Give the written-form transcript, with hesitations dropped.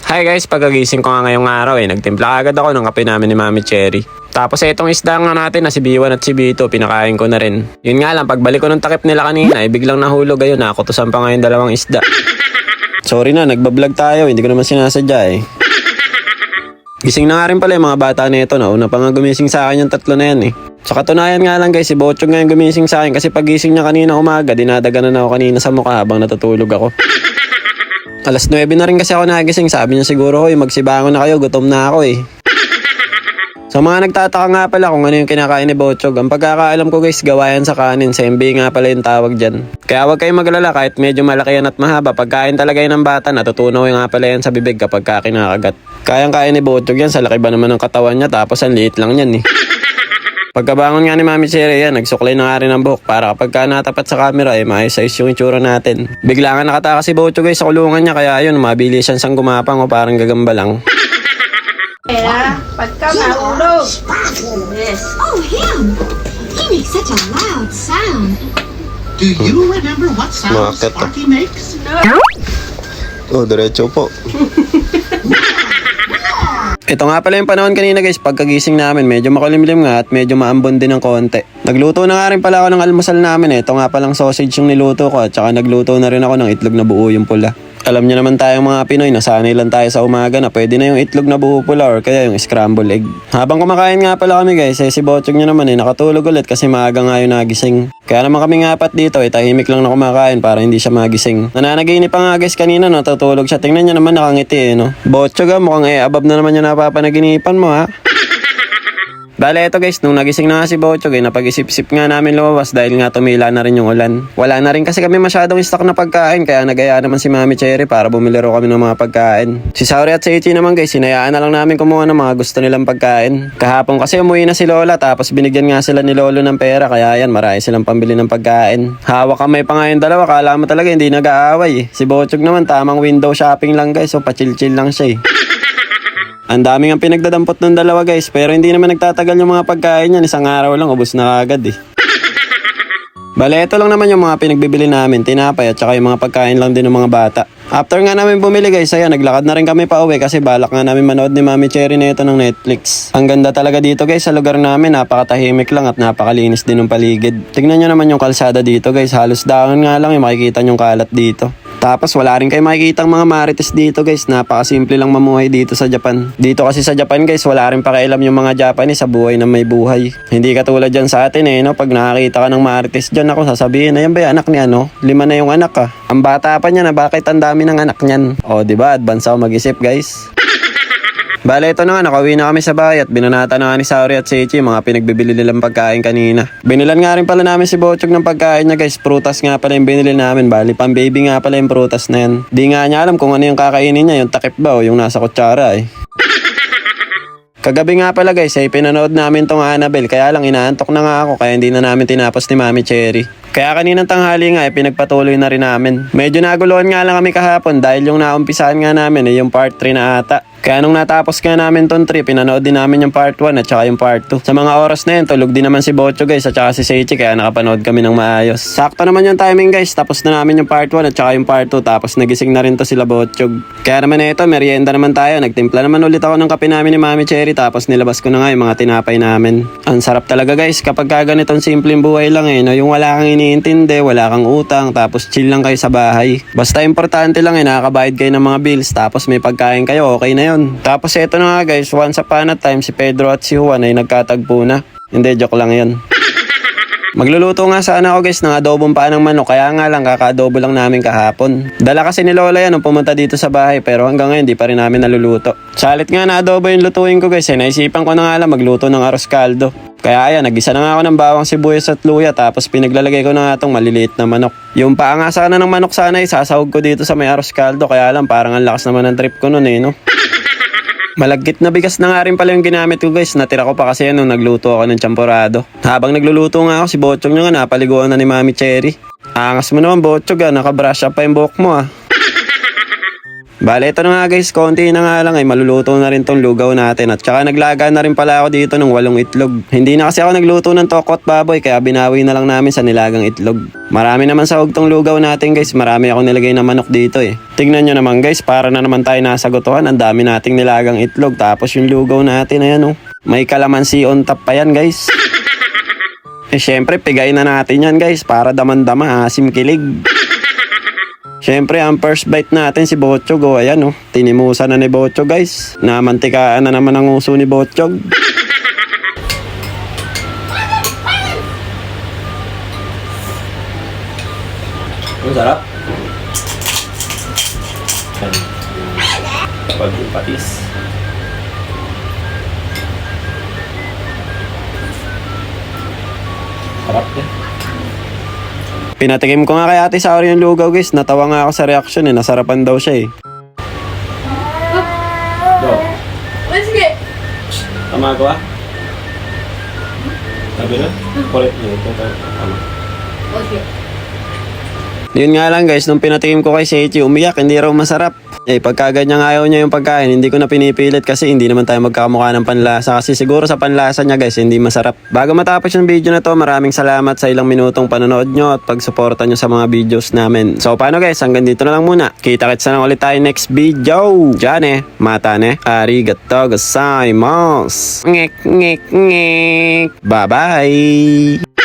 Hi guys, pagkagising ko nga ngayong araw nagtimpla agad ako ng kape namin ni Mami Cherry. Tapos itong isda nga natin na si B1 at si B2, pinakain ko na rin. Yun nga lang, pagbalik ko ng takip nila kanina, biglang nahulog ayun, nakutusan pa ngayon dalawang isda. Sorry na, nagbablog tayo, hindi ko naman sinasadya Gising na nga rin pala yung mga bata na ito, nauna pa nga gumising sa akin yung tatlo na yan Sa katunayan nga lang guys, si Bochog nga yung gumising sa akin kasi pagising niya kanina umaga, dinadaganan ako kanina sa mukha habang natutulog ako. Alas 9 na rin kasi ako nagising, sabi niya siguro magsibangon na kayo, gutom na ako Sa mga nagtataka nga pala kung ano yung kinakain ni Bochog, ang pagkakaalam ko guys, gawayan sa kanin, sembe nga pala yung tawag dyan. Kaya huwag kayong maglala kahit medyo malaki yan at mahaba, pagkain talaga yan ng bata, natutunaw nga pala yan sa bibig kapag kinakagat. Kayang-kaya ni Bochog yan, sa laki ba naman ng katawan niya, tapos ang liit lang yan Pagkabangon nga ni Mami Cherry yan, nagsuklay na nga rin ang buhok para kapag natapat sa camera maayos-ayos yung itsura natin. Bigla nga nakataka si Bochog guys sa kulungan niya, kaya ayun, mabilis siyang sang gumapang parang gagamba lang. Pagka mahulog. Yes. Oh, him! He makes such a loud sound. Do you remember what sound Bakit? Sparky makes? Oh, diretso po. Ito nga pala yung panahon kanina guys, pagkagising namin medyo makulimlim nga at medyo maambon din ng konti. Nagluto na nga rin pala ako ng almusal namin Ito nga palang sausage yung niluto ko at saka nagluto na rin ako ng itlog na buo yung pula. Alam niyo naman tayong mga Pinoy, nasanay lang tayo sa umaga na pwede na yung itlog na buo pula or kaya yung scramble egg. Habang kumakain nga pala kami guys, si Bochog niya naman nakatulog ulit kasi maaga nga yung nagising. Kaya naman kami apat dito tahimik lang na kumakain para hindi siya magising. Nananaginip pa nga guys kanina natutulog siya, tingnan niya naman nakangiti no. Bochog mukhang abab na naman yung napapanaginipan mo Bale ito guys, nung nagising na nga si Bochog napag-isip-isip nga namin lumabas dahil nga tumila na rin yung ulan. Wala na rin kasi kami masyadong stock na pagkain kaya nagaya naman si Mami Cherry para bumili ro kami ng mga pagkain. Si Sauri at si Ichi naman guys, sinayaan na lang namin kumuha ng mga gusto nilang pagkain. Kahapon kasi umuwi na si Lola tapos binigyan nga sila ni Lolo ng pera kaya yan marami silang pambili ng pagkain. Hawak kamay pa nga yung dalawa, kala mo talaga hindi nag-aaway Si Bochog naman tamang window shopping lang guys, so pa-chill-chill lang siya Ang daming ang pinagdadampot ng dalawa guys, pero hindi naman nagtatagal yung mga pagkain yan, isang araw lang ubos na agad Bale, ito lang naman yung mga pinagbibili namin, tinapay at saka yung mga pagkain lang din ng mga bata. After nga namin bumili guys, ayan, naglakad na rin kami pa uwi kasi balak nga namin manood ni Mami Cherry na ito ng Netflix. Ang ganda talaga dito guys sa lugar namin, napakatahimik lang at napakalinis din ng paligid. Tignan nyo naman yung kalsada dito guys, halos dahon nga lang yung makikita nyong kalat dito. Tapos wala rin kayo makikitang mga marites dito guys, napakasimple lang mamuhay dito sa Japan. Dito kasi sa Japan guys, wala rin pakialam yung mga Japanese sa buhay na may buhay. Hindi katulad dyan sa atin no, pag nakakita ka ng marites dyan ako sasabihin na yan ba yung anak ni 5 na yung anak Ang bata pa niya na bakit ang dami ng anak niyan. O diba, advance ako mag-isip guys. Bale ito na nga, nakauwi na kami sa bahay at binanata na nga ni Sauri at si Ichi mga pinagbibili nilang pagkain kanina. Binilan nga rin pala namin si Bochog ng pagkain niya guys, prutas nga pala yung binili namin, bali pang baby nga pala yung prutas na yan. Di nga niya alam kung ano yung kakainin niya, yung takip ba o yung nasa kutsara Kagabi nga pala guys pinanood namin tong Annabelle, kaya lang inaantok na nga ako kaya hindi na namin tinapos ni Mami Cherry. Kaya kaninang tanghali nga pinagpatuloy na rin namin. Medyo naguluhan nga lang kami kahapon dahil yung naumpisahan nga namin yung part 3 na ata. Kaya nung natapos nga namin ton 3, pinanood din namin yung part 1 at saka yung part 2. Sa mga oras na yun, tulog din naman si Bochog guys at saka si Seichi kaya nakapanood kami ng maayos. Sakto naman yung timing guys, tapos na namin yung part 1 at saka yung part 2 tapos nagising na rin to sila Bochog. Kaya naman ito, merienda naman tayo. Nagtimpla naman ulit ako ng kape namin ni Mami Cherry tapos nilabas ko na nga yung mga tinapay namin. Ang sarap talaga guys kapag ganitong simpleng buhay lang no? Yung wala kang iniintindi, wala kang utang, tapos chill lang kayo sa bahay. Basta importante lang nakakabayad kayo ng mga bills tapos may pagkain kayo, okay na yun. Tapos ito na nga guys, once upon a time si Pedro at si Juan ay nagkatagpo na. Hindi, joke lang yun. Magluluto nga sana ako guys ng adobong paa ng manok, kaya nga lang kaka-adobo lang namin kahapon. Dala kasi ni Lola yan nung pumunta dito sa bahay pero hanggang ngayon di pa rin namin naluluto. Salit nga na adobo yung lutuin ko guys naisipan ko na nga lang magluto ng arroz caldo. Kaya ayan, nagisa na nga ako ng bawang sibuyas at luya tapos pinaglalagay ko na nga itong maliliit na manok. Yung paa nga sana ng manok sana sasahog ko dito sa may arroz caldo, kaya lang parang ang lakas naman ng trip ko nun no. Malagkit na bigas na nga rin pala yung ginamit ko guys. Natira ko pa kasi nung nagluto ako ng champorado. Habang nagluluto nga ako, si Bochog nyo nga napaliguan na ni Mami Cherry. Angas mo naman Bochog nakabrush up pa yung buhok mo Bale, ito na nga guys, konti na nga lang ay maluluto na rin tong lugaw natin. At saka naglaga na rin pala ako dito ng 8 itlog. Hindi na kasi ako nagluto ng tokot baboy, kaya binawi na lang namin sa nilagang itlog. Marami naman sahog tong lugaw natin guys, marami ako nilagay na manok dito eh. Tignan nyo naman guys, para na naman tayo nasa gotohan, ang dami nating nilagang itlog. Tapos yung lugaw natin, ayan oh, may kalamansi on top pa yan guys. Eh syempre, pigayin na natin yan guys, para daman-dama, asim kilig. Syempre, ang first bite natin si Botchog. O, ayan, oh. Tinimusa na ni Botchog, guys. Namantikaan na naman ang uso ni Botchog. Ang sarap. Kapag yung patis. Sarap din. Pinatikim ko nga kay Ate Saori yung lugaw guys. Natawa nga ako sa reaction eh. Nasarapan daw siya eh. Go. Sige. Tama ko ah? Sabi na? Kulit niyo. Tama. Okay. Yun nga lang guys, nung pinatikim ko kay Seichi, umiyak, hindi raw masarap. Eh, pagka ganyang ayaw niya yung pagkain, hindi ko na pinipilit kasi hindi naman tayo magkakamukha ng panlasa. Kasi siguro sa panlasa niya guys, hindi masarap. Bago matapos yung video na to, maraming salamat sa ilang minutong panonood nyo at pagsuporta nyo sa mga videos namin. So paano guys, hanggang dito na lang muna. Kita-kits na lang ulit tayo next video. Diyan eh, mata ne. Arigatou gozaimasu. Ngek, ngek, ngek. Bye-bye.